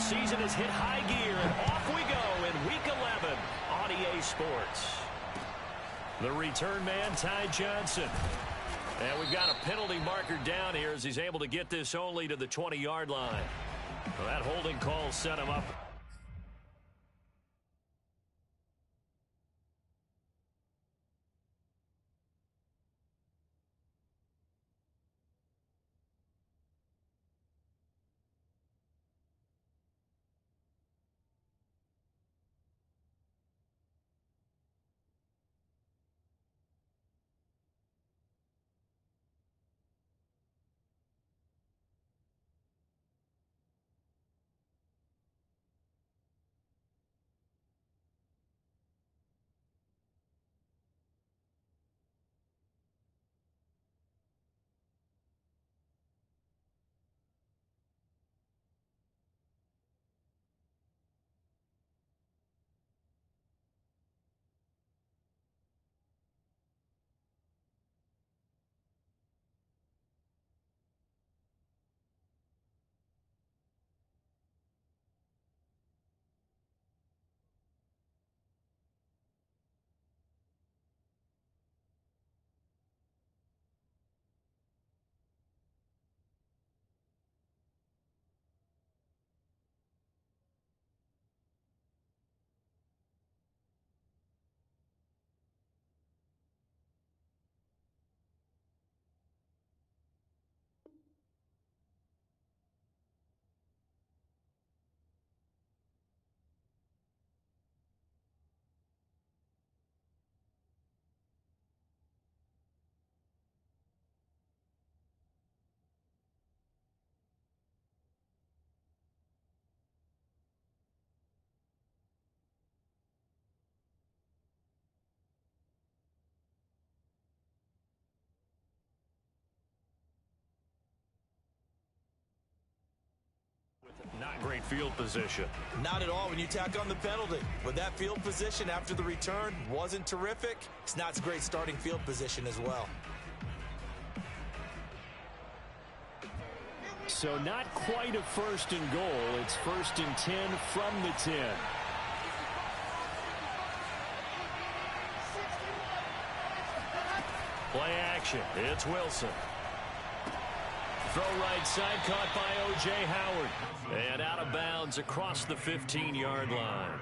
season has hit high gear, and off we go in Week 11 on EA Sports. The return man, Ty Johnson. And we've got a penalty marker down here as he's able to get this only to the 20-yard line. Well, that holding call set him up. Not great field position. Not at all when you tack on the penalty. But that field position after the return wasn't terrific. It's not great starting field position as well. So not quite a first and goal. It's 1st and 10 from the 10. Play action. It's Wilson. Throw right side, caught by O.J. Howard. And out of bounds across the 15-yard line.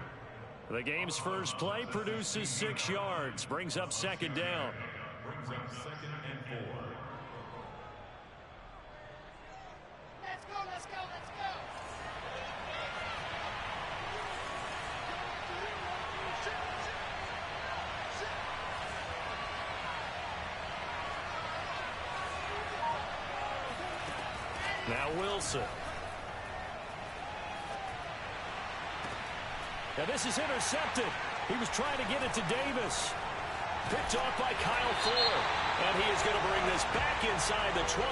The game's first play produces 6 yards. Brings up 2nd down. Brings up 2nd and 4. Let's go, let's go, let's go. Now Wilson. Now this is intercepted. He was trying to get it to Davis. Picked off by Kyle Fuller. And he is going to bring this back inside the 20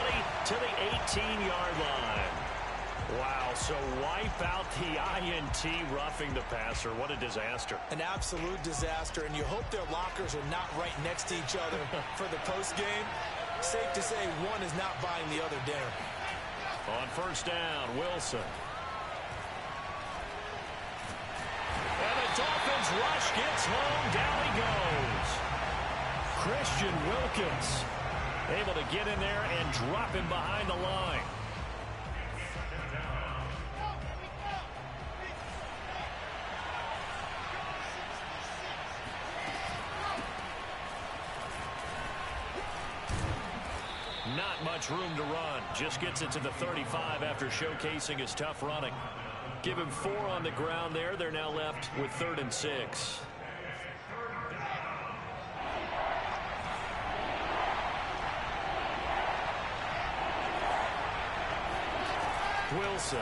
to the 18-yard line. Wow, so wipe out the INT roughing the passer. What a disaster. An absolute disaster, and you hope their lockers are not right next to each other for the postgame. Safe to say one is not buying the other dinner. On 1st down, Wilson. And the Dolphins rush gets home. Down he goes. Christian Wilkins able to get in there and drop him behind the line. Not much room to run. Just gets it to the 35 after showcasing his tough running. Give him 4 on the ground there. They're now left with 3rd and 6. Wilson.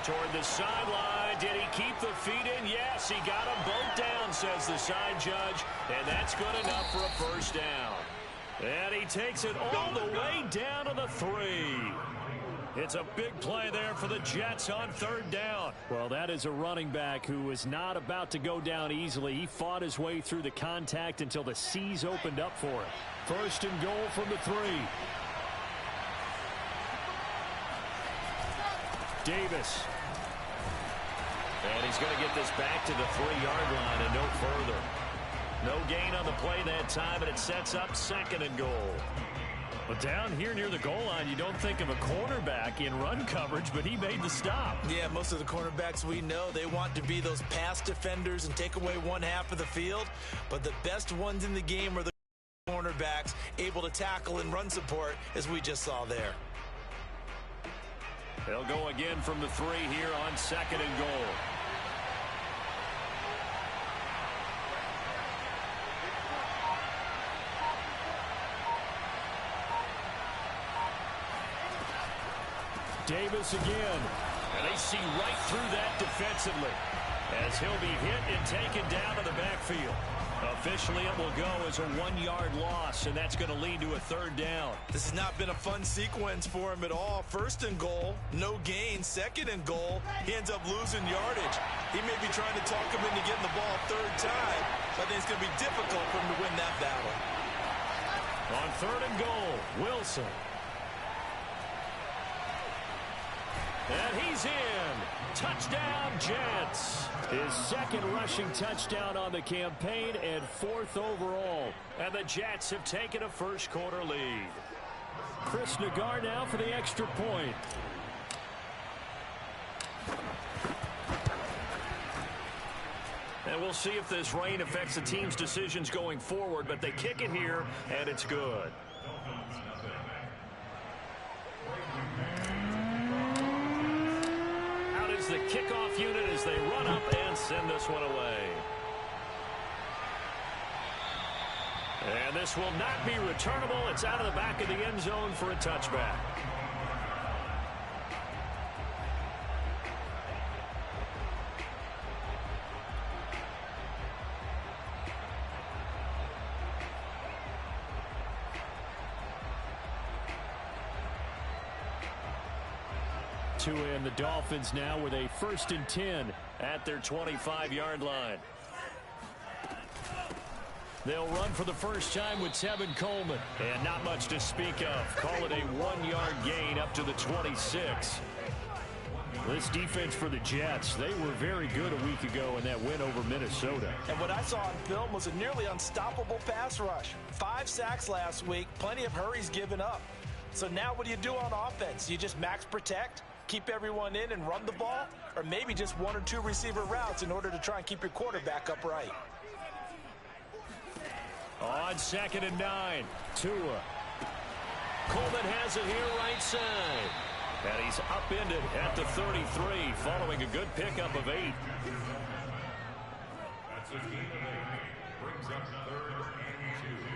Toward the sideline. Did he keep the feet in? Yes, he got them both down, says the side judge. And that's good enough for a 1st down. And he takes it all the way down to the 3. It's a big play there for the Jets on 3rd down. Well, that is a running back who is not about to go down easily. He fought his way through the contact until the C's opened up for him. 1st and goal from the 3. Davis. And he's going to get this back to the 3-yard line and no further. No gain on the play that time, and it sets up 2nd and goal. But down here near the goal line, you don't think of a cornerback in run coverage, but he made the stop. Yeah, most of the cornerbacks we know, they want to be those pass defenders and take away one half of the field. But the best ones in the game are the cornerbacks able to tackle and run support, as we just saw there. They'll go again from the 3 here on 2nd and goal. Davis again. And they see right through that defensively as he'll be hit and taken down to the backfield. Officially, it will go as a 1-yard loss, and that's going to lead to a 3rd down. This has not been a fun sequence for him at all. 1st and goal, no gain. 2nd and goal, he ends up losing yardage. He may be trying to talk him into getting the ball 3rd time, but I think it's going to be difficult for him to win that battle. On 3rd and goal, Wilson. And he's in. Touchdown, Jets. His 2nd rushing touchdown on the campaign and 4th overall. And the Jets have taken a first-quarter lead. Chris Nagar now for the extra point. And we'll see if this rain affects the team's decisions going forward, but they kick it here, and it's good. The kickoff unit as they run up and send this one away. And this will not be returnable. It's out of the back of the end zone for a touchback. And the Dolphins now with a 1st and 10 at their 25-yard line. They'll run for the first time with Tevin Coleman. And not much to speak of. Call it a 1-yard gain up to the 26. This defense for the Jets, they were very good a week ago in that win over Minnesota. And what I saw on film was a nearly unstoppable pass rush. 5 sacks last week, plenty of hurries given up. So now what do you do on offense? You just max protect? Keep everyone in and run the ball, or maybe just 1 or 2 receiver routes in order to try and keep your quarterback upright. On 2nd and 9, Tua. Coleman has it here right side. And he's upended at the 33 following a good pickup of 8. That's a gain of 8. Brings up 3rd and 2.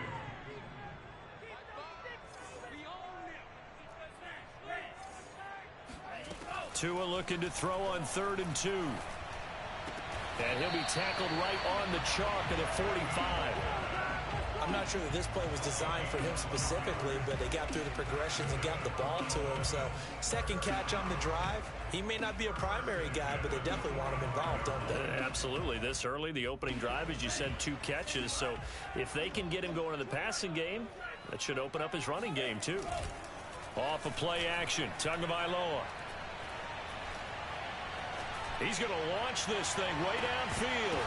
Tua looking to throw on 3rd and 2. And he'll be tackled right on the chalk of the 45. I'm not sure that this play was designed for him specifically, but they got through the progressions and got the ball to him. So 2nd catch on the drive. He may not be a primary guy, but they definitely want him involved, don't they? Absolutely. This early, the opening drive, as you said, 2 catches. So if they can get him going in the passing game, that should open up his running game too. Off of play action, Tagovailoa. He's going to launch this thing way downfield.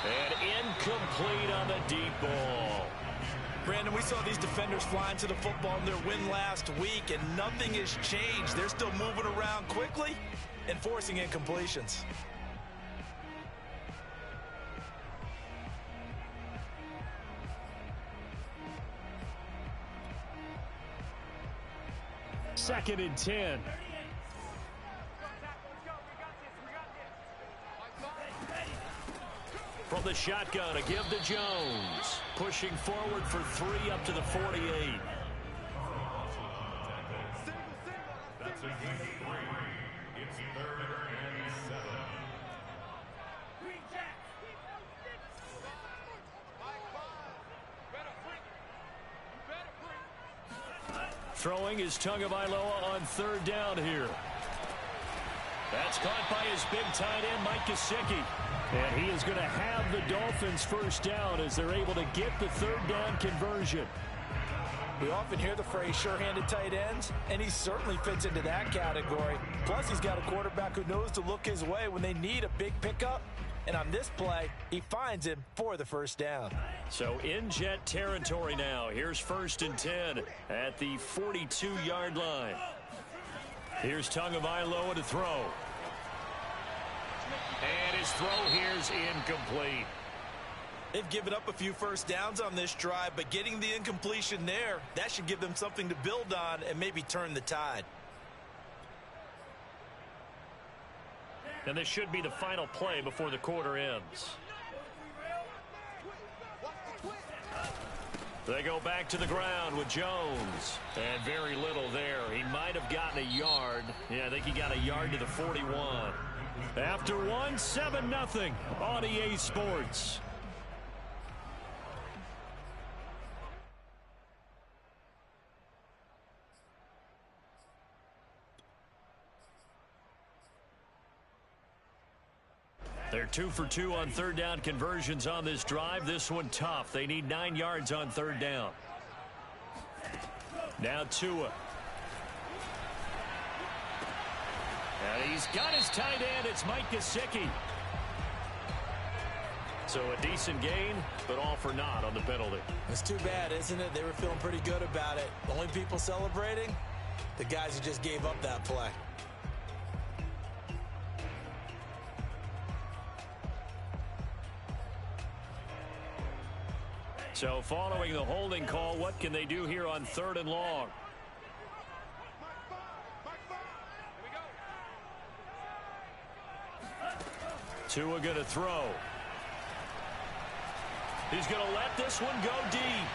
And incomplete on the deep ball. Brandon, we saw these defenders flying to the football in their win last week, and nothing has changed. They're still moving around quickly and forcing incompletions. Second and 10. From the shotgun, a give to Jones. Pushing forward for 3 up to the 48. That's a gain of 3. It's 3rd and 7. Throwing is Tagovailoa on 3rd down here. That's caught by his big tight end, Mike Gesicki. And he is going to have the Dolphins first down as they're able to get the 3rd down conversion. We often hear the phrase sure-handed tight ends, and he certainly fits into that category. Plus, he's got a quarterback who knows to look his way when they need a big pickup. And on this play, he finds him for the first down. So in Jet territory now. Here's 1st and 10 at the 42-yard line. Here's Tagovailoa to throw. And his throw here's incomplete. They've given up a few first downs on this drive, but getting the incompletion there, that should give them something to build on and maybe turn the tide. And this should be the final play before the quarter ends. They go back to the ground with Jones. And very little there. He might have gotten a yard. Yeah, I think he got a yard to the 41. After one, 7-0 on EA Sports. They're 2 for 2 on third down conversions on this drive. This one tough. They need 9 yards on third down. Now Tua. And he's got his tight end. It's Mike Gesicki. So a decent gain, but all for naught on the penalty. It's too bad, isn't it? They were feeling pretty good about it. The only people celebrating, the guys who just gave up that play. So following the holding call, what can they do here on 3rd and long? Tua going to throw. He's going to let this one go deep.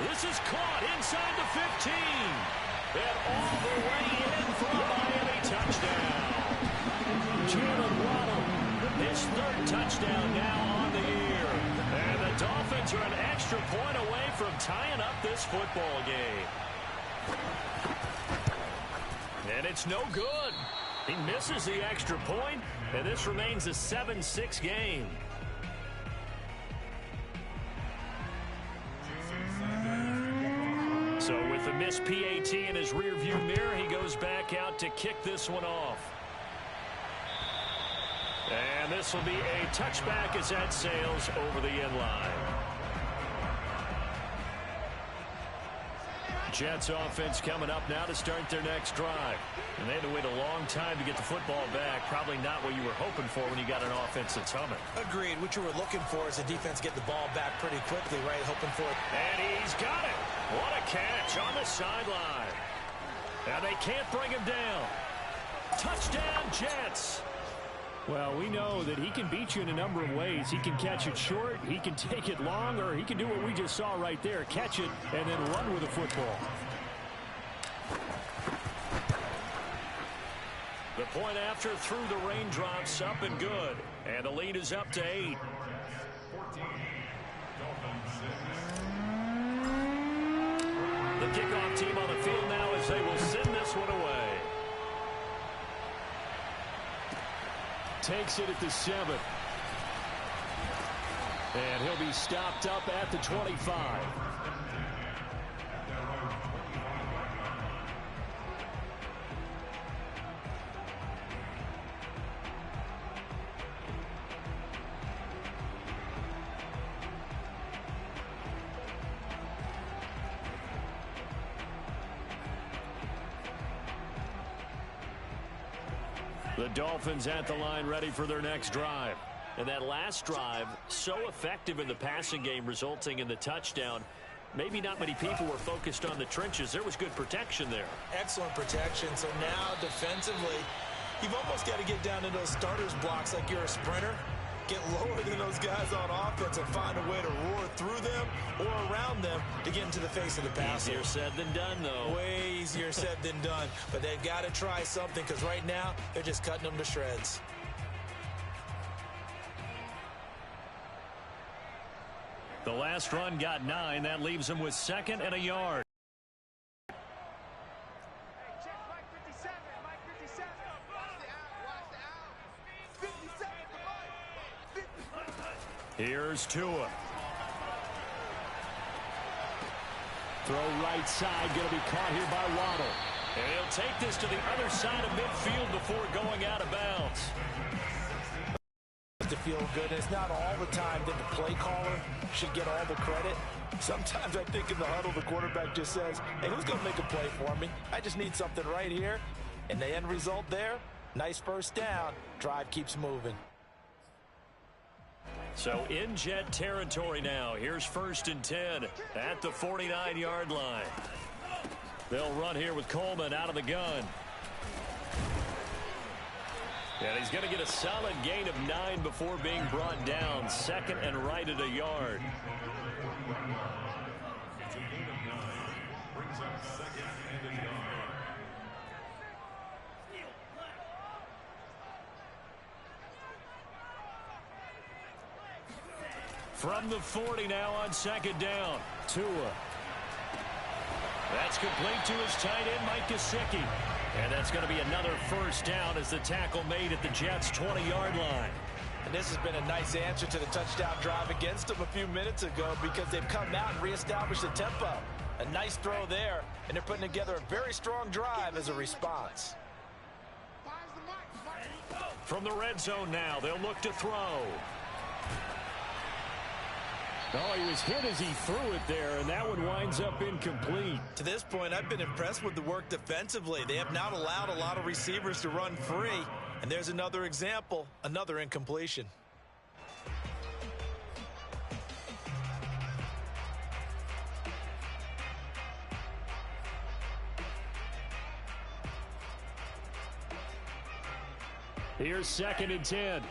This is caught inside the 15. And all the way in for a Miami touchdown. Jalen Waddle, his 3rd touchdown now on the year. And the Dolphins are an extra point away from tying up this football game. And it's no good. He misses the extra point, and this remains a 7-6 game. So with the missed PAT in his rearview mirror, he goes back out to kick this one off. And this will be a touchback as that sails over the end line. Jets offense coming up now to start their next drive. And they had to wait a long time to get the football back. Probably not what you were hoping for when you got an offense that's humming. Agreed. What you were looking for is the defense get the ball back pretty quickly, right? Hoping for it. And he's got it. What a catch on the sideline. And they can't bring him down. Touchdown, Jets. Well, we know that he can beat you in a number of ways. He can catch it short, he can take it long, or he can do what we just saw right there, catch it and then run with the football. The point after through the raindrops, up and good. And the lead is up to 8. The kickoff team on the field now as they will send this one away. Takes it at the 7. And he'll be stopped up at the 25. The Dolphins at the line ready for their next drive. And that last drive, so effective in the passing game, resulting in the touchdown. Maybe not many people were focused on the trenches. There was good protection there. Excellent protection. So now defensively, you've almost got to get down to those starters blocks like you're a sprinter. Get lower than those guys on offense and find a way to roar through them or around them to get into the face of the passer. Easier said than done, though. Way easier said than done. But they've got to try something because right now they're just cutting them to shreds. The last run got 9. That leaves them with 2nd and a yard. Here's Tua. Throw right side, going to be caught here by Waddle. And he'll take this to the other side of midfield before going out of bounds. To feel good, and it's not all the time that the play caller should get all the credit. Sometimes I think in the huddle, the quarterback just says, hey, who's going to make a play for me? I just need something right here. And the end result there, nice first down. Drive keeps moving. So in Jet territory now. Here's 1st and 10 at the 49-yard line. They'll run here with Coleman out of the gun. And he's going to get a solid gain of 9 before being brought down. 2nd and right at a yard. From the 40 now on 2nd down. Tua. That's complete to his tight end, Mike Gesicki. And that's going to be another first down as the tackle made at the Jets' 20-yard line. And this has been a nice answer to the touchdown drive against them a few minutes ago because they've come out and reestablished the tempo. A nice throw there, and they're putting together a very strong drive as a response. From the red zone now, they'll look to throw. Oh, he was hit as he threw it there, and that one winds up incomplete. To this point, I've been impressed with the work defensively. They have not allowed a lot of receivers to run free. And there's another example, another incompletion. Here's 2nd and 10.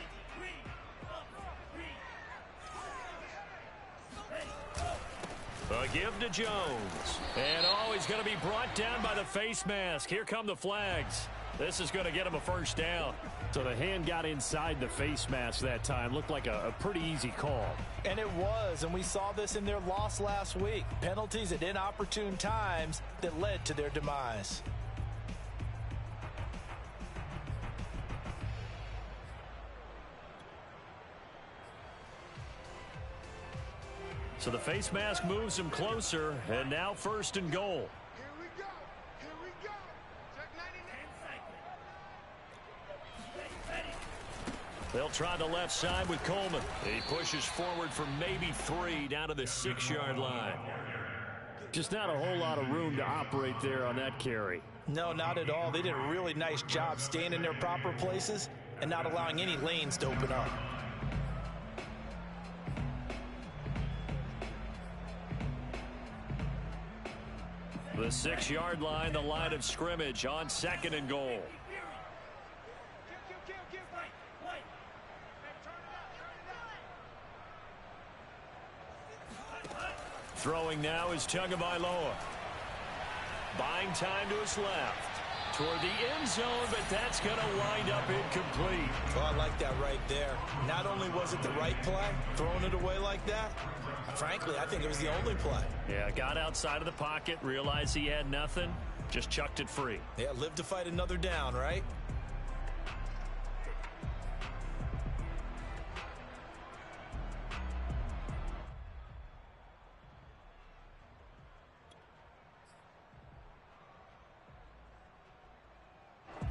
A give to Jones. And he's going to be brought down by the face mask. Here come the flags. This is going to get him a first down. So the hand got inside the face mask that time. Looked like a pretty easy call. And it was, and we saw this in their loss last week. Penalties at inopportune times that led to their demise. So the face mask moves him closer, and now 1st and goal. Here we go. Here we go. Check 99. They'll try the left side with Coleman. He pushes forward for maybe 3 down to the 6-yard line. Just not a whole lot of room to operate there on that carry. No, not at all. They did a really nice job staying in their proper places and not allowing any lanes to open up. The 6-yard line, the line of scrimmage on 2nd and goal. Throwing now is Tagovailoa. Buying time to his left. Toward the end zone, but that's going to wind up incomplete. Oh, I like that right there. Not only was it the right play, throwing it away like that, frankly, I think it was the only play. Yeah, got outside of the pocket, realized he had nothing, just chucked it free. Yeah, live to fight another down, right?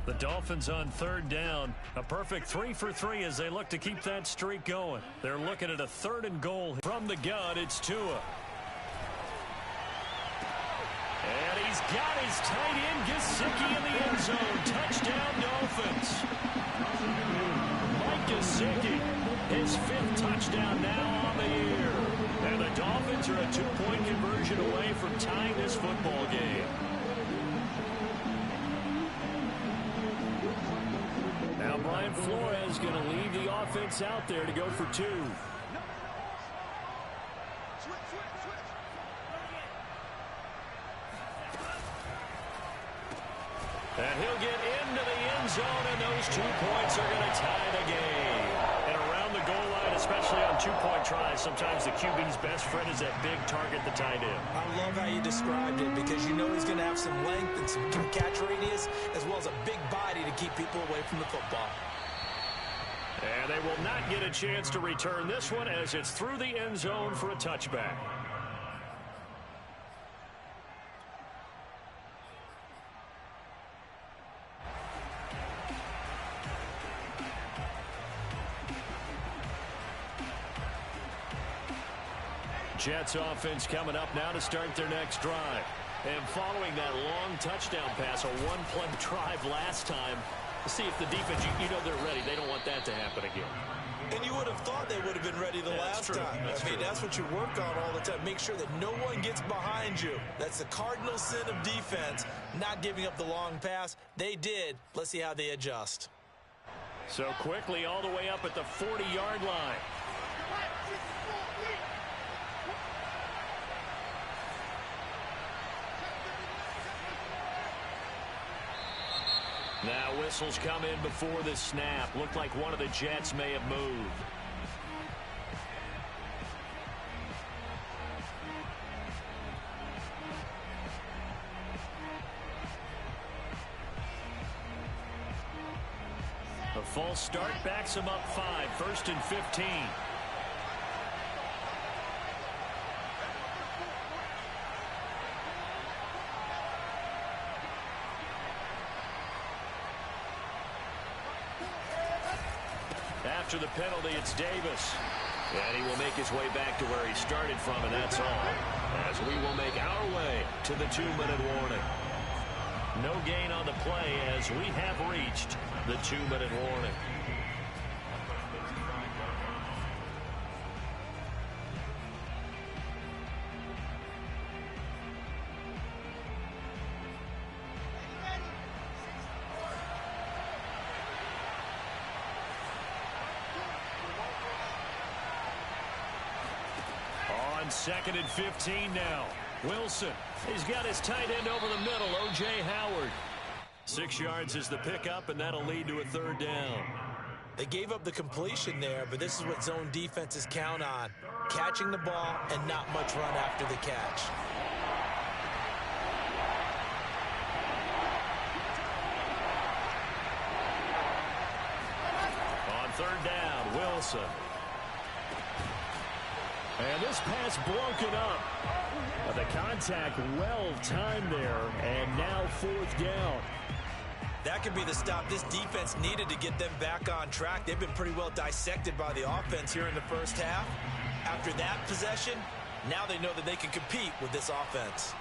The Dolphins on 3rd down. A perfect 3 for 3 as they look to keep that streak going. They're looking at a 3rd and goal. From the gun, it's Tua. And he's got his tight end, Gesicki, in the end zone. Touchdown, Dolphins. Mike Gesicki, his 5th touchdown now on the year. And the Dolphins are a 2-point conversion away from tying this football game. Now Brian Flores going to leave the offense out there to go for 2. And he'll get into the end zone, and those 2 points are going to tie the game. And around the goal line, especially on 2-point tries, sometimes the QB's best friend is that big target, the tight end. I love how you described it because you know he's going to have some length and some catch radius as well as a big body to keep people away from the football. And they will not get a chance to return this one as it's through the end zone for a touchback. Jets offense coming up now to start their next drive. And following that long touchdown pass, a one-play drive last time, see if the defense, you know they're ready. They don't want that to happen again. And you would have thought they would have been ready the last time. I mean, that's what you work on all the time. Make sure that no one gets behind you. That's the cardinal sin of defense, not giving up the long pass. They did. Let's see how they adjust. So quickly all the way up at the 40-yard line. Now whistles come in before the snap. Looked like one of the Jets may have moved. A false start backs him up 5, 1st and 15. After the penalty, it's Davis. And he will make his way back to where he started from, and that's all. As we will make our way to the 2-minute warning. No gain on the play as we have reached the 2-minute warning. On 2nd and 15 now. Wilson, he's got his tight end over the middle, O.J. Howard. 6 yards is the pickup, and that'll lead to a 3rd down. They gave up the completion there, but this is what zone defenses count on. Catching the ball and not much run after the catch. On 3rd down, Wilson. And this pass broken up. The contact well timed there, and now 4th down. That could be the stop this defense needed to get them back on track. They've been pretty well dissected by the offense here in the first half. After that possession, now they know that they can compete with this offense.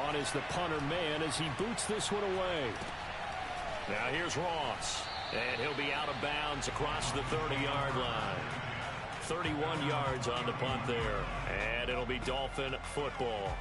On is the punter man as he boots this one away. Now here's Ross. And he'll be out of bounds across the 30-yard line. 31 yards on the punt there. And it'll be Dolphin football.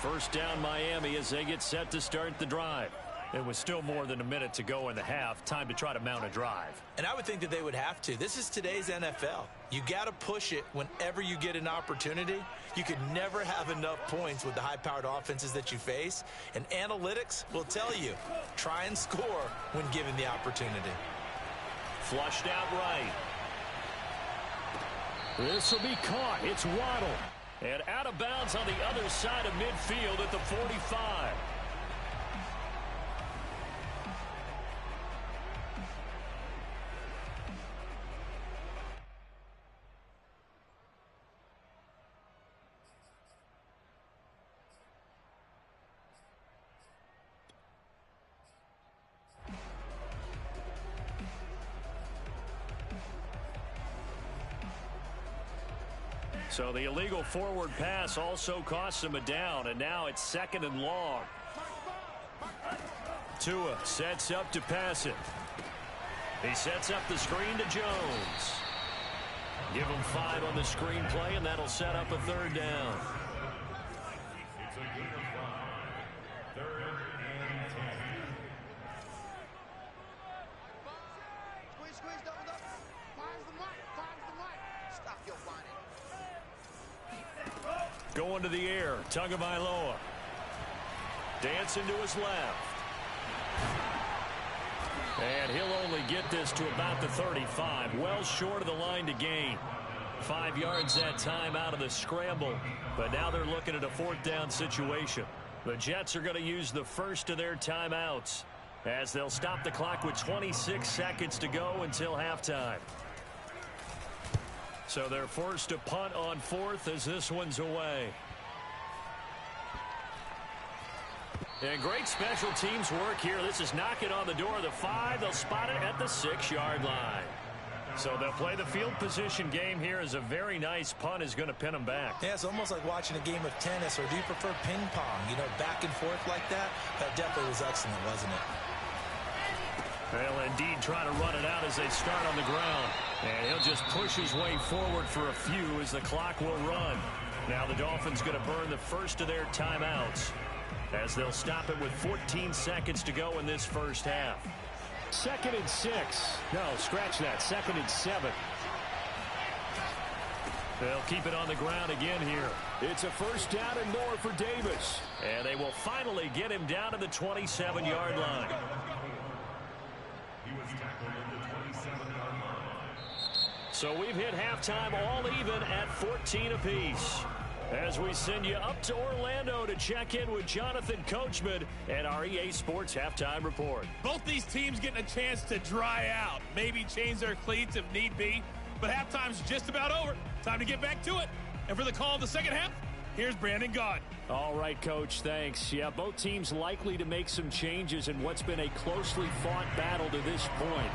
First down Miami as they get set to start the drive. It was still more than a minute to go in the half. Time to try to mount a drive. And I would think that they would have to. This is today's NFL. You got to push it whenever you get an opportunity. You could never have enough points with the high-powered offenses that you face. And analytics will tell you, try and score when given the opportunity. Flushed out right. This will be caught. It's Waddle. And out of bounds on the other side of midfield at the 45. So the illegal forward pass also costs him a down, and now it's 2nd and long. Tua sets up to pass it. He sets up the screen to Jones. Give him 5 on the screen play, and that'll set up a 3rd down. It's a gain of 5. 3rd and 10. Squeeze, double up. Finds the mic. Stop your whining. Going to the air, Tagovailoa. Dancing to his left. And he'll only get this to about the 35. Well short of the line to gain. 5 yards that time out of the scramble. But now they're looking at a 4th down situation. The Jets are going to use the first of their timeouts. as they'll stop the clock with 26 seconds to go until halftime. So they're forced to punt on fourth as this one's away. And great special teams work here. This is knocking on the door of the 5. They'll spot it at the 6-yard line. So they'll play the field position game here as a very nice punt is going to pin them back. Yeah, it's almost like watching a game of tennis, or do you prefer ping pong? You know, back and forth like that? That definitely was excellent, wasn't it? They'll indeed try to run it out as they start on the ground. And he'll just push his way forward for a few as the clock will run. Now the Dolphins going to burn the first of their timeouts as they'll stop it with 14 seconds to go in this first half. 2nd and 6. No, scratch that. 2nd and 7. They'll keep it on the ground again here. It's a first down and more for Davis. And they will finally get him down to the 27-yard line. He was tackled at the 27-yard line. So we've hit halftime all even at 14 apiece. As we send you up to Orlando to check in with Jonathan Coachman and our EA Sports Halftime Report. Both these teams getting a chance to dry out, maybe change their cleats if need be, but halftime's just about over. Time to get back to it. And for the call of the second half, here's Brandon Gaud. All right, Coach, thanks. Yeah, both teams likely to make some changes in what's been a closely fought battle to this point.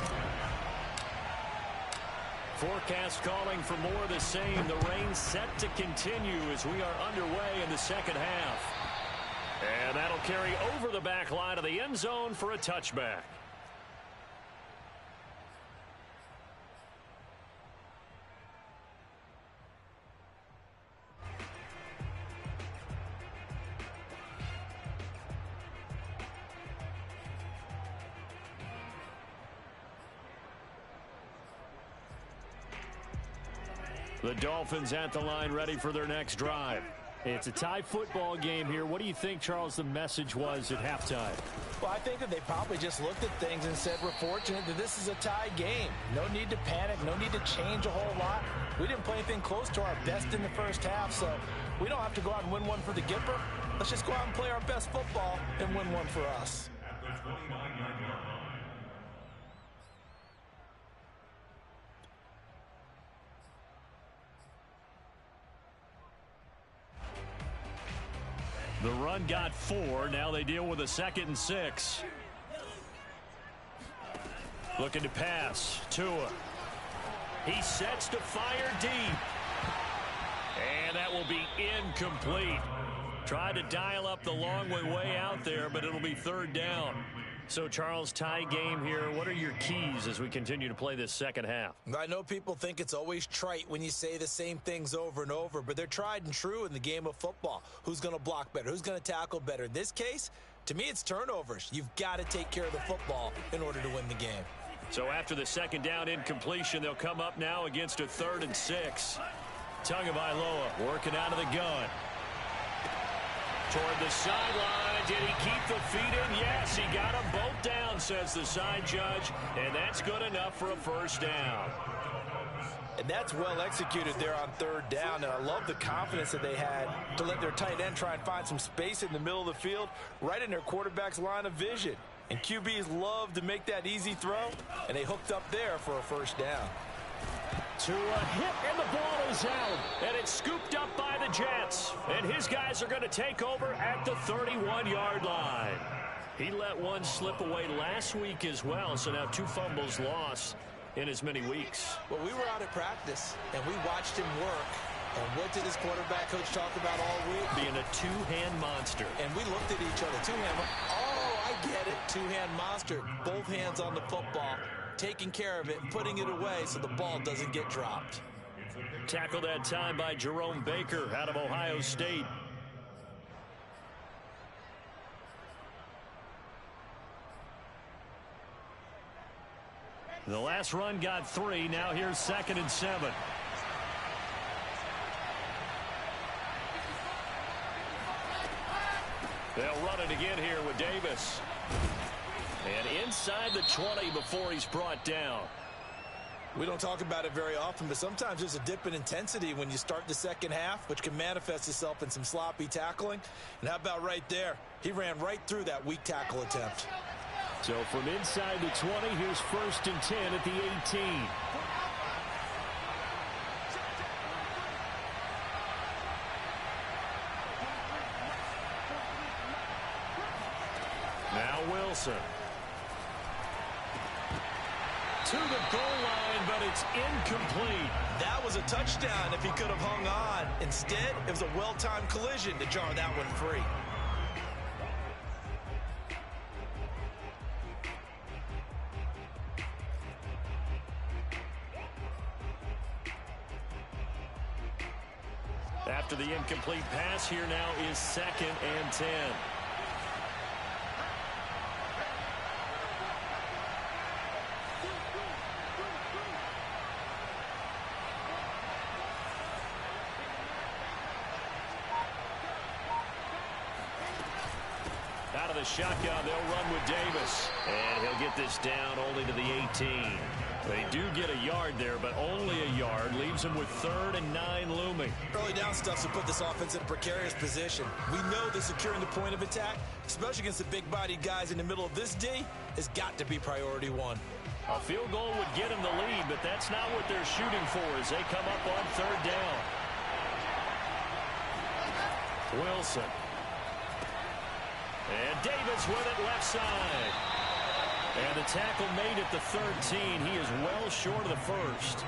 Forecast calling for more of the same. The rain set to continue as we are underway in the second half. And that'll carry over the back line of the end zone for a touchback. The Dolphins at the line ready for their next drive. It's a tie football game here. What do you think, Charles, the message was at halftime? Well, I think that they probably just looked at things and said, we're fortunate that this is a tie game. No need to panic. No need to change a whole lot. We didn't play anything close to our best in the first half, so we don't have to go out and win one for the Gipper. Let's just go out and play our best football and win one for us. At the 29-yard line. The run got 4. Now they deal with a 2nd and 6. Looking to pass. Tua. He sets to fire deep. And that will be incomplete. Tried to dial up the long way out there, but it'll be 3rd down. So, Charles, tie game here. What are your keys as we continue to play this second half? I know people think it's always trite when you say the same things over and over, but they're tried and true in the game of football. Who's going to block better? Who's going to tackle better? In this case, to me, it's turnovers. You've got to take care of the football in order to win the game. So after the 2nd down incompletion, they'll come up now against a 3rd and 6. Tagovailoa working out of the gun. Toward the sideline. Did he keep the feet in? Yes, he got them both down, says the side judge, and that's good enough for a first down. And that's well executed there on 3rd down, and I love the confidence that they had to let their tight end try and find some space in the middle of the field, right in their quarterback's line of vision. And QBs love to make that easy throw, and they hooked up there for a first down. To a hit, and the ball is out. And it's scooped up by the Jets. And his guys are going to take over at the 31-yard line. He let one slip away last week as well, so now 2 fumbles lost in as many weeks. Well, we were out at practice, and we watched him work. And what did his quarterback coach talk about all week? Being a 2-hand monster. And we looked at each other. 2-hand. Oh, I get it. 2-hand monster. Both hands on the football. Taking care of it, putting it away so the ball doesn't get dropped. Tackled that time by Jerome Baker out of Ohio State. The last run got 3. Now here's 2nd and 7. They'll run it again here with Davis. And inside the 20 before he's brought down. We don't talk about it very often, but sometimes there's a dip in intensity when you start the second half, which can manifest itself in some sloppy tackling. And how about right there? He ran right through that weak tackle attempt. So from inside the 20, here's 1st and 10 at the 18. Now Wilson. To the goal line, but it's incomplete. That was a touchdown if he could have hung on. Instead, it was a well-timed collision to jar that one free. After the incomplete pass, here now is 2nd and 10. Out of the shotgun, they'll run with Davis. And he'll get this down only to the 18. They do get a yard there, but only a yard. Leaves them with 3rd and 9 looming. Early down stuff's to put this offense in a precarious position. We know that securing the point of attack, especially against the big-bodied guys in the middle of this D, has got to be priority one. A field goal would get them the lead, but that's not what they're shooting for as they come up on 3rd down. Wilson. And Davis with it left side. And the tackle made at the 13. He is well short of the 1st.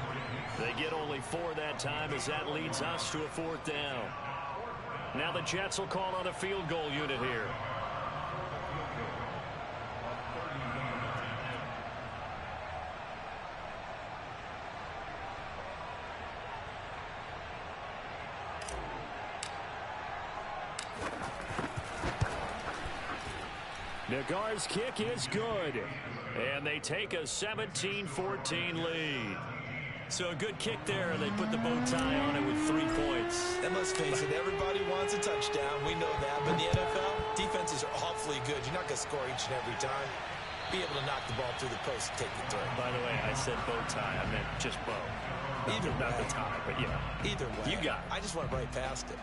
They get only 4 that time as that leads us to a 4th down. Now the Jets will call on a field goal unit here. Nagar's kick is good. And they take a 17-14 lead. So a good kick there, and they put the bow tie on it with 3 points. And let's face it, everybody wants a touchdown. We know that. But in the NFL, defenses are awfully good. You're not going to score each and every time. Be able to knock the ball through the post and take the throw. By the way, I said bow tie. I meant just bow. Either way. Not the tie, but yeah. Either way. You got it. I just went right past it.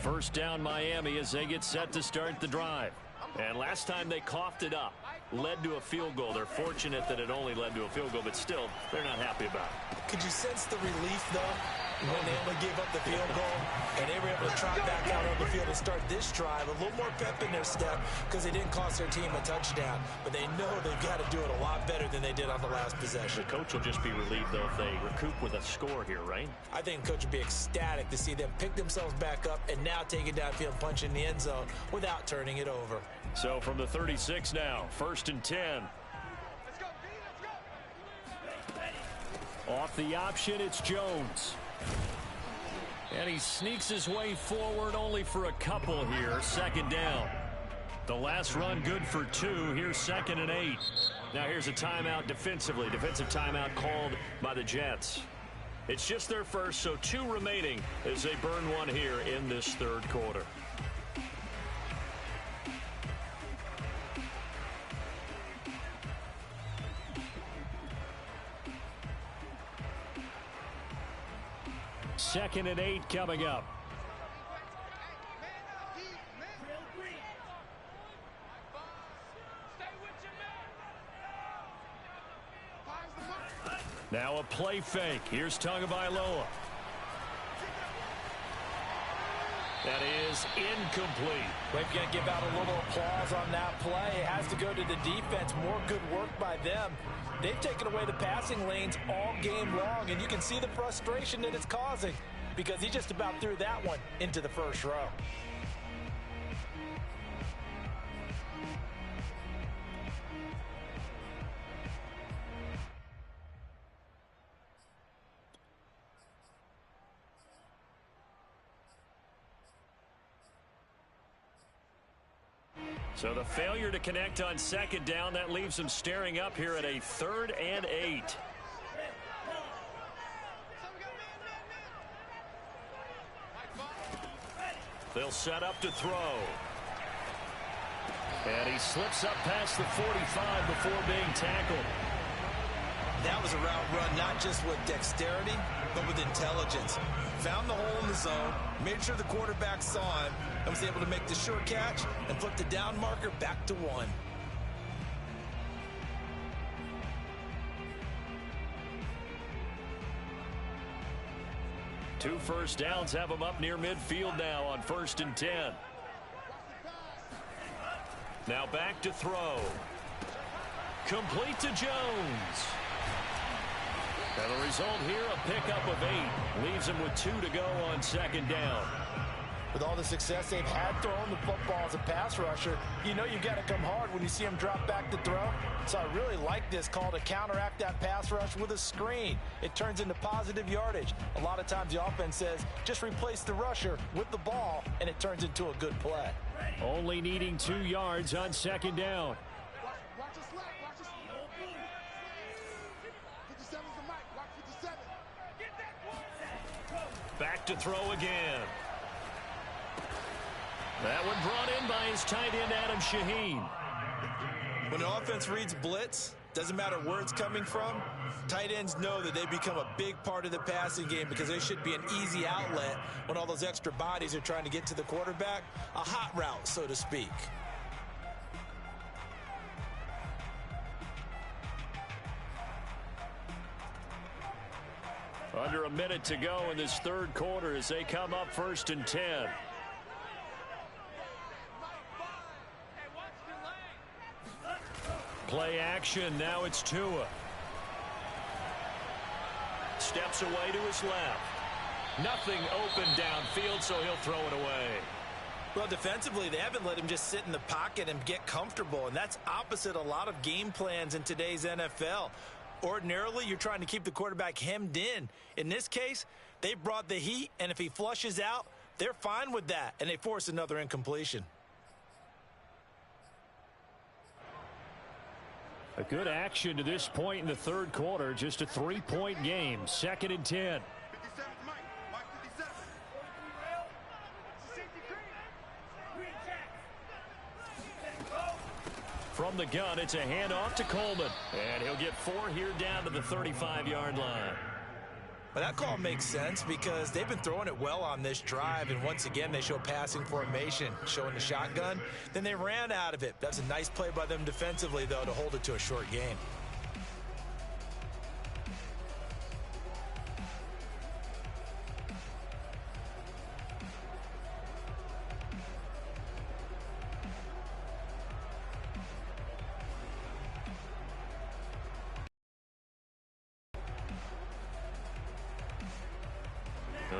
First down Miami as they get set to start the drive. And last time they coughed it up, led to a field goal. They're fortunate that it only led to a field goal, but still, they're not happy about it. Could you sense the relief, though, when they only gave up the field goal and they were able to trot back out on the field and start this drive? A little more pep in their step because they didn't cost their team a touchdown, but they know they've got to do it a lot better than they did on the last possession. The coach will just be relieved, though, if they recoup with a score here, right? I think the coach would be ecstatic to see them pick themselves back up and now take it downfield, punch in the end zone without turning it over. So from the 36 now, 1st and 10. Off the option, it's Jones. And he sneaks his way forward only for a couple here. 2nd down. The last run good for 2. Here's 2nd and 8. Now here's a timeout defensively. Defensive timeout called by the Jets. It's just their first, so 2 remaining as they burn one here in this 3rd quarter. Second and 8 coming up. Now a play fake. Here's Tagovailoa. That is incomplete. We've got to give out a little applause on that play. It has to go to the defense. More good work by them. They've taken away the passing lanes all game long, and you can see the frustration that it's causing because he just about threw that one into the first row. So the failure to connect on 2nd down, that leaves them staring up here at a 3rd and 8. They'll set up to throw. And he slips up past the 45 before being tackled. That was a route run not just with dexterity, but with intelligence. Found the hole in the zone, made sure the quarterback saw him, and was able to make the sure catch and flip the down marker back to 1. Two first downs have him up near midfield now on 1st and 10. Now back to throw. Complete to Jones. And the result here, a pickup of 8. Leaves him with 2 to go on 2nd down. With all the success they've had throwing the football as a pass rusher, you know you've got to come hard when you see him drop back to throw. So I really like this call to counteract that pass rush with a screen. It turns into positive yardage. A lot of times the offense says, just replace the rusher with the ball, and it turns into a good play. Only needing 2 yards on 2nd down. Watch this left. Watch this. 57's the mic. Watch 57. Back to throw again. That one brought in by his tight end, Adam Shaheen. When an offense reads blitz, doesn't matter where it's coming from, tight ends know that they become a big part of the passing game because they should be an easy outlet when all those extra bodies are trying to get to the quarterback. A hot route, so to speak. Under a minute to go in this 3rd quarter as they come up 1st and 10. Play action. Now it's Tua. Steps away to his left. Nothing open downfield, so he'll throw it away. Well, defensively, they haven't let him just sit in the pocket and get comfortable, and that's opposite a lot of game plans in today's NFL. Ordinarily, you're trying to keep the quarterback hemmed in. In this case, they brought the heat, and if he flushes out, they're fine with that, and they force another incompletion. A good action to this point in the 3rd quarter. Just a 3-point game. 2nd and 10. 57's Mike. Mike 57. From the gun, it's a handoff to Coleman. And he'll get 4 here down to the 35-yard line. But that call makes sense because they've been throwing it well on this drive, and once again they show passing formation, showing the shotgun. Then they ran out of it. That's a nice play by them defensively, though, to hold it to a short game.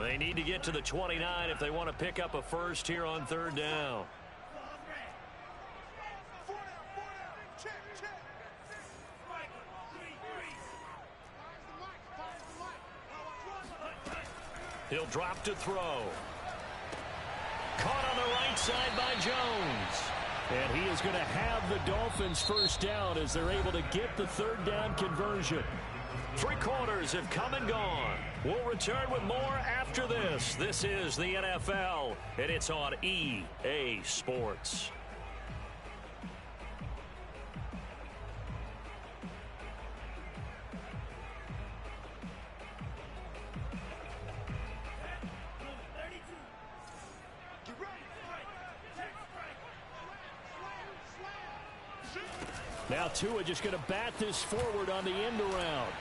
They need to get to the 29 if they want to pick up a first here on 3rd down. He'll drop to throw. Caught on the right side by Jones. And he is going to have the Dolphins first down as they're able to get the 3rd down conversion. 3 quarters have come and gone. We'll return with more after this. This is the NFL, and it's on EA Sports. Now Tua just going to bat this forward on the end around.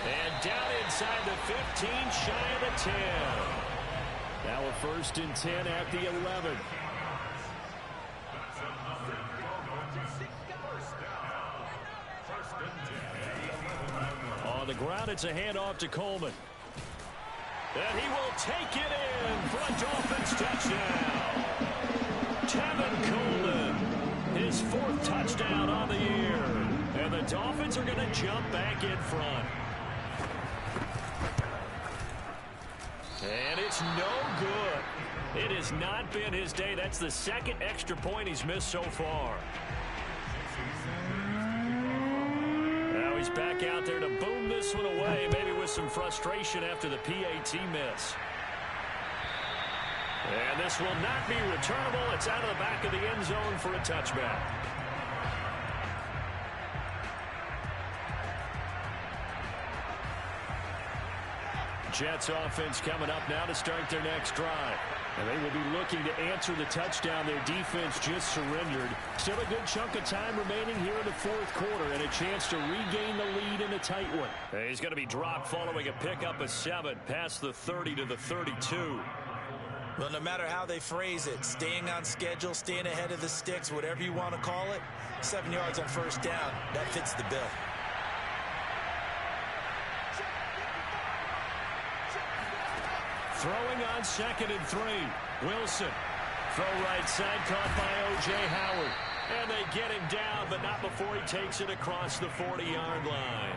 And down inside the 15, shy of the 10. Now a 1st and 10 at the 11. On the ground, it's a handoff to Coleman. And he will take it in for a Dolphins touchdown. Tevin Coleman, his 4th touchdown on the year. And the Dolphins are going to jump back in front. And it's no good. It has not been his day. That's the 2nd extra point he's missed so far. Now he's back out there to boom this one away, maybe with some frustration after the PAT miss. And this will not be returnable. It's out of the back of the end zone for a touchback. Jets offense coming up now to start their next drive. And they will be looking to answer the touchdown their defense just surrendered. Still a good chunk of time remaining here in the fourth quarter and a chance to regain the lead in a tight one. He's going to be dropped following a pickup of 7 past the 30 to the 32. Well, no matter how they phrase it, staying on schedule, staying ahead of the sticks, whatever you want to call it, 7 yards on first down, that fits the bill. Throwing on 2nd and 3. Wilson. Throw right side caught by O.J. Howard. And they get him down, but not before he takes it across the 40-yard line.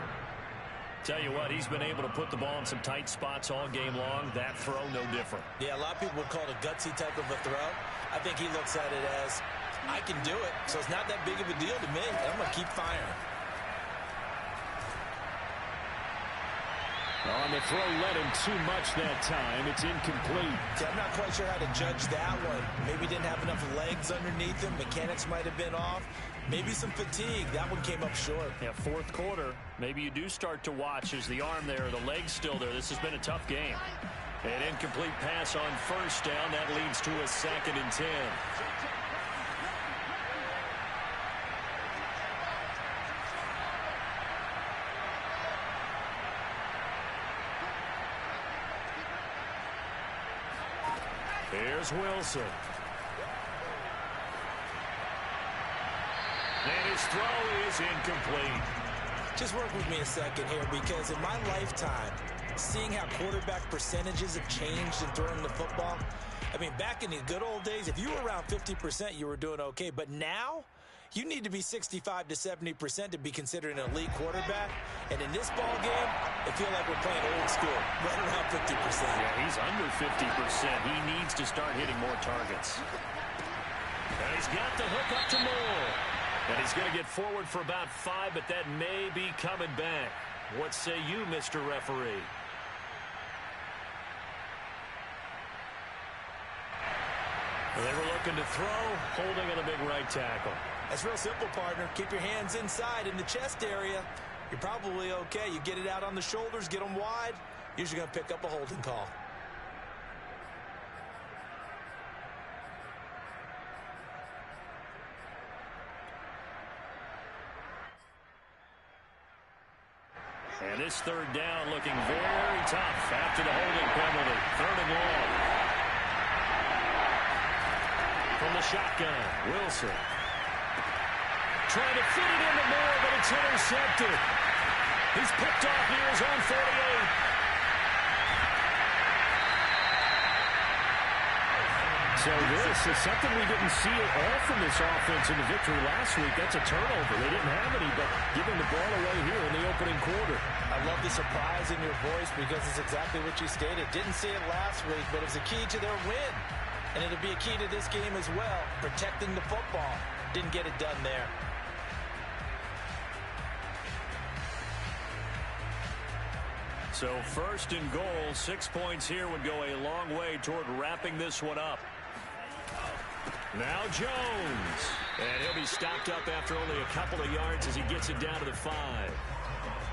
Tell you what, he's been able to put the ball in some tight spots all game long. That throw, no different. Yeah, a lot of people would call it a gutsy type of a throw. I think he looks at it as, I can do it, so it's not that big of a deal to me. I'm going to keep firing. On the throw, let him too much that time. It's incomplete. See, I'm not quite sure how to judge that one. Maybe didn't have enough legs underneath him. Mechanics might have been off. Maybe some fatigue. That one came up short. Yeah, fourth quarter. Maybe you do start to watch as the arm there, the leg's still there. This has been a tough game. An incomplete pass on first down. That leads to a 2nd and 10. Here's Wilson. And his throw is incomplete. Just work with me a second here, because in my lifetime, seeing how quarterback percentages have changed in throwing the football, I mean, back in the good old days, if you were around 50%, you were doing okay. But now, you need to be 65 to 70% to be considered an elite quarterback. And in this ball game, I feel like we're playing old school, right around 50%. Yeah, he's under 50%. He needs to start hitting more targets. And he's got the hook up to Moore. And he's going to get forward for about 5, but that may be coming back. What say you, Mr. Referee? Well, they were looking to throw, holding on the big right tackle. That's real simple, partner. Keep your hands inside in the chest area. You're probably okay. You get it out on the shoulders, get them wide. Usually going to pick up a holding call. And this third down looking very tough after the holding penalty. 3rd and long. From the shotgun, Wilson. Trying to fit it into Moore, but it's intercepted. He's picked off near his own 48. So this is something we didn't see at all from this offense in the victory last week. That's a turnover. They didn't have any, but giving the ball away here in the opening quarter. I love the surprise in your voice, because it's exactly what you stated. Didn't see it last week, but it's a key to their win. And it'll be a key to this game as well, protecting the football. Didn't get it done there. So 1st and goal, 6 points here would go a long way toward wrapping this one up. Now Jones. And he'll be stopped up after only a couple of yards as he gets it down to the 5.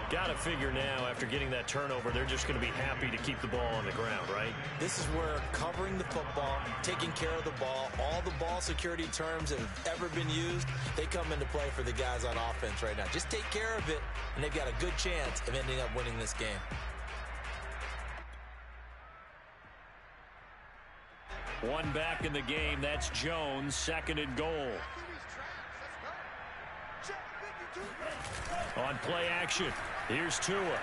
Got to figure now, after getting that turnover, they're just going to be happy to keep the ball on the ground, right? This is where covering the football, taking care of the ball, all the ball security terms that have ever been used, they come into play for the guys on offense right now. Just take care of it, and they've got a good chance of ending up winning this game. One back in the game. That's Jones. 2nd and goal. On play action, here's Tua.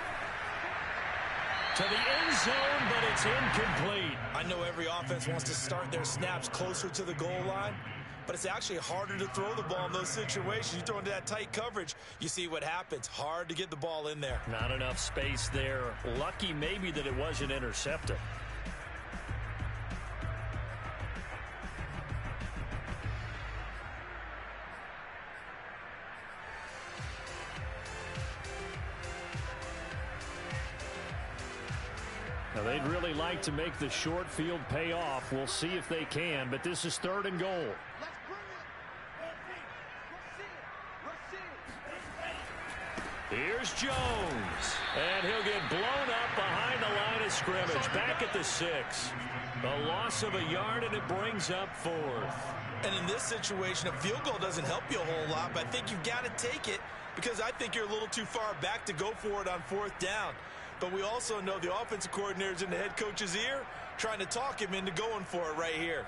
To the end zone, but it's incomplete. I know every offense wants to start their snaps closer to the goal line, but it's actually harder to throw the ball in those situations. You throw into that tight coverage, you see what happens. Hard to get the ball in there. Not enough space there. Lucky maybe that it wasn't intercepted. Well, they'd really like to make the short field pay off. We'll see if they can, but this is 3rd and goal. Here's Jones, and he'll get blown up behind the line of scrimmage, back at the 6. A loss of a yard, and it brings up 4th. And in this situation, a field goal doesn't help you a whole lot, but I think you've got to take it because I think you're a little too far back to go for it on 4th down. But we also know the offensive coordinator's in the head coach's ear, trying to talk him into going for it right here.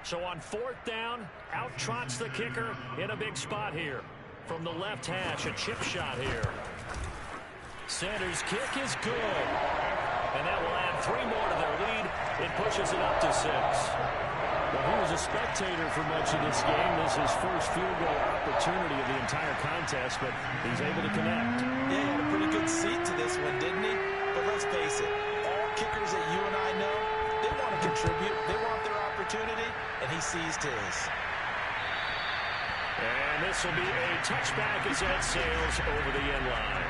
So on 4th down, out trots the kicker in a big spot here. From the left hash, a chip shot here. Sanders' kick is good. And that will add 3 more to their lead. It pushes it up to 6. Well, he was a spectator for much of this game. This is his first field goal opportunity of the entire contest, but he's able to connect. Yeah, he had a pretty good seat to this one, didn't he? But let's face it, all kickers that you and I know, they want to contribute. They want their opportunity, and he seized his. And this will be a touchback as that sails over the end line.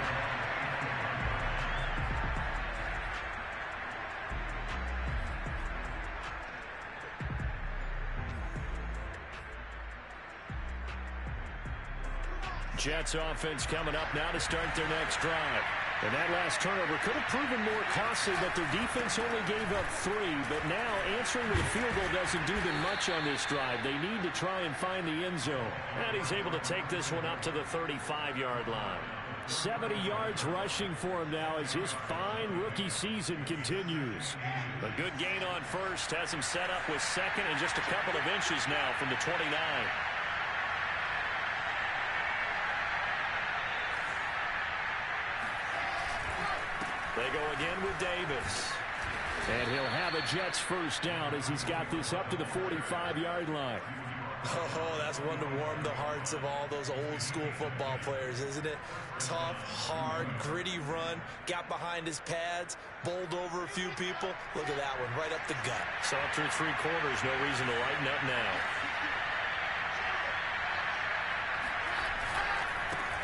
Jets offense coming up now to start their next drive. And that last turnover could have proven more costly, but their defense only gave up 3. But now answering with a field goal doesn't do them much on this drive. They need to try and find the end zone. And he's able to take this one up to the 35-yard line. 70 yards rushing for him now as his fine rookie season continues. A good gain on first has him set up with 2nd and just a couple of inches now from the 29. They go again with Davis. And he'll have a Jets first down as he's got this up to the 45-yard line. Oh, that's one to warm the hearts of all those old-school football players, isn't it? Tough, hard, gritty run, got behind his pads, bowled over a few people. Look at that one, right up the gut. So through 3 quarters, no reason to lighten up now.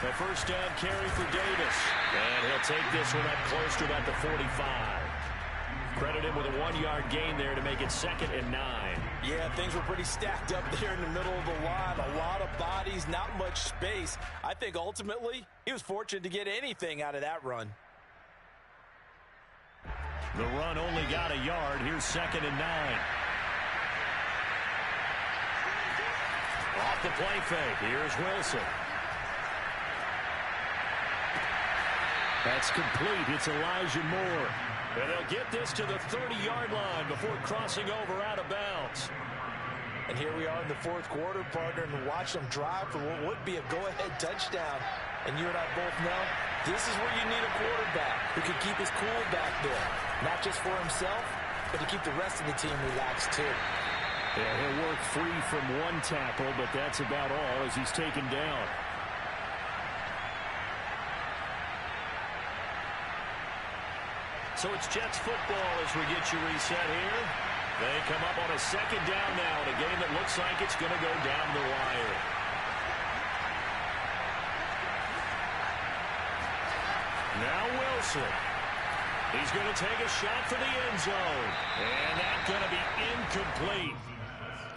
The first down carry for Davis. And he'll take this one up close to about the 45. Credit him with a 1-yard gain there to make it 2nd and 9. Yeah, things were pretty stacked up there in the middle of the line. A lot of bodies, not much space. I think ultimately he was fortunate to get anything out of that run. The run only got a yard. Here's 2nd and 9. Off the play fake. Here's Wilson. That's complete. It's Elijah Moore. And they'll get this to the 30-yard line before crossing over out of bounds. And here we are in the 4th quarter, partner, and watch them drive for what would be a go-ahead touchdown. And you and I both know this is where you need a quarterback who can keep his cool back there. Not just for himself, but to keep the rest of the team relaxed too. Yeah, he'll work free from 1 tackle, but that's about all as he's taken down. So it's Jets football as we get you reset here. They come up on a 2nd down now in a game that looks like it's going to go down the wire. Now Wilson. He's going to take a shot for the end zone. And that's going to be incomplete.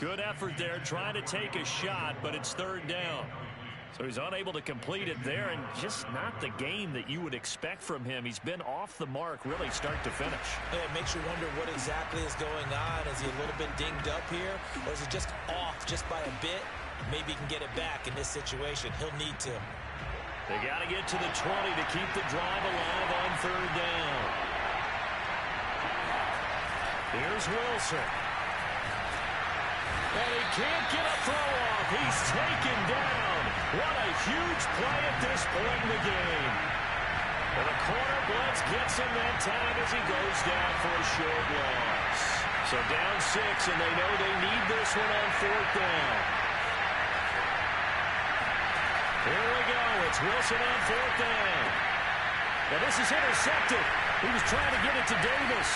Good effort there trying to take a shot, but it's 3rd down. So he's unable to complete it there, and just not the game that you would expect from him. He's been off the mark really start to finish. Yeah, it makes you wonder what exactly is going on. Is he a little bit dinged up here, or is it just off just by a bit? Maybe he can get it back in this situation. He'll need to. They got to get to the 20 to keep the drive alive on 3rd down. Here's Wilson. And he can't get a throw off. He's taken down. What a huge play at this point in the game. And the corner blitz gets him that time as he goes down for a short loss. So down 6, and they know they need this one on 4th down. Here we go. It's Wilson on 4th down. Now this is intercepted. He was trying to get it to Davis.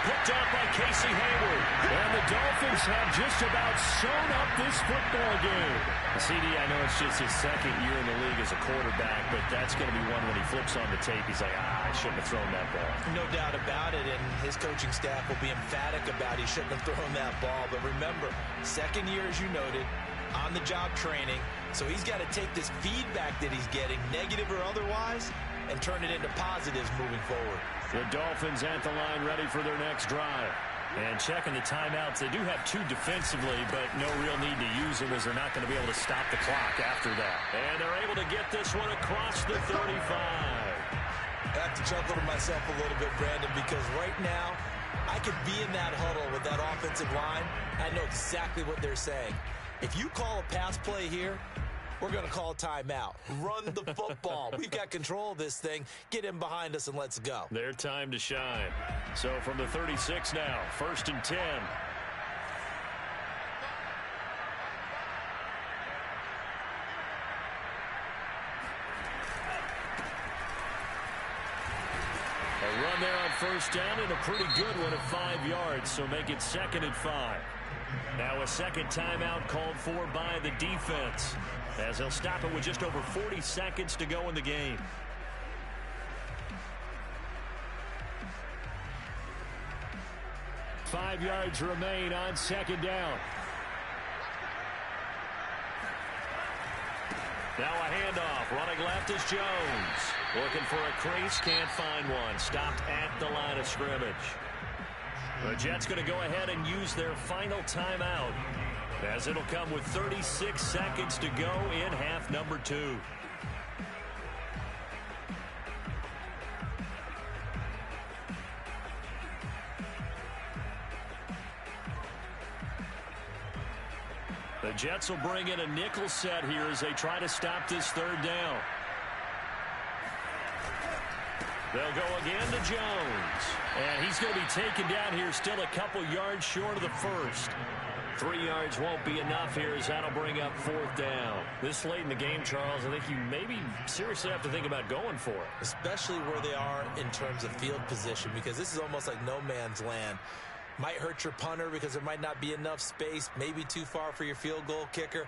Picked up by Casey Hayward. And the Dolphins Raiders have just about sewn up this football game. CD, I know it's just his second year in the league as a quarterback, but that's going to be one when he flips on the tape. He's like, I shouldn't have thrown that ball. No doubt about it, and his coaching staff will be emphatic about he shouldn't have thrown that ball. But remember, second year, as you noted, on-the-job training, so he's got to take this feedback that he's getting, negative or otherwise, and turn it into positives moving forward. The Dolphins at the line ready for their next drive. And checking the timeouts, they do have two defensively, but no real need to use them as they're not going to be able to stop the clock after that. And they're able to get this one across the 35. I have to chuckle to myself a little bit, Brandon, because right now, I could be in that huddle with that offensive line. I know exactly what they're saying. If you call a pass play here, we're going to call a timeout. Run the football. We've got control of this thing. Get in behind us and let's go. Their time to shine. So from the 36 now, 1st and 10. A run there on 1st down and a pretty good one at 5 yards, so make it 2nd and 5. Now a second timeout called for by the defense, as they'll stop it with just over 40 seconds to go in the game. Five yards remain on 2nd down. Now a handoff. Running left is Jones. Looking for a crease. Can't find one. Stopped at the line of scrimmage. The Jets going to go ahead and use their final timeout, as it'll come with 36 seconds to go in half number 2. The Jets will bring in a nickel set here as they try to stop this 3rd down. They'll go again to Jones. And he's going to be taken down here, still a couple yards short of the first. 3 yards won't be enough here, as that'll bring up 4th down. This late in the game, Charles, I think you maybe seriously have to think about going for it. Especially where they are in terms of field position, because this is almost like no man's land. Might hurt your punter because there might not be enough space, maybe too far for your field goal kicker.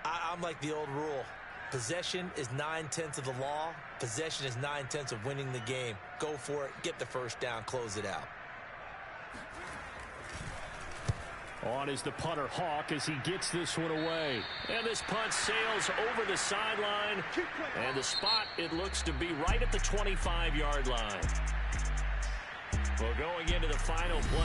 I'm like the old rule. Possession is 9/10 of the law. Possession is 9/10 of winning the game. Go for it. Get the 1st down. Close it out. On is the punter, Hawk, as he gets this one away. And this punt sails over the sideline. And the spot, it looks to be right at the 25-yard line. Well, going into the final play.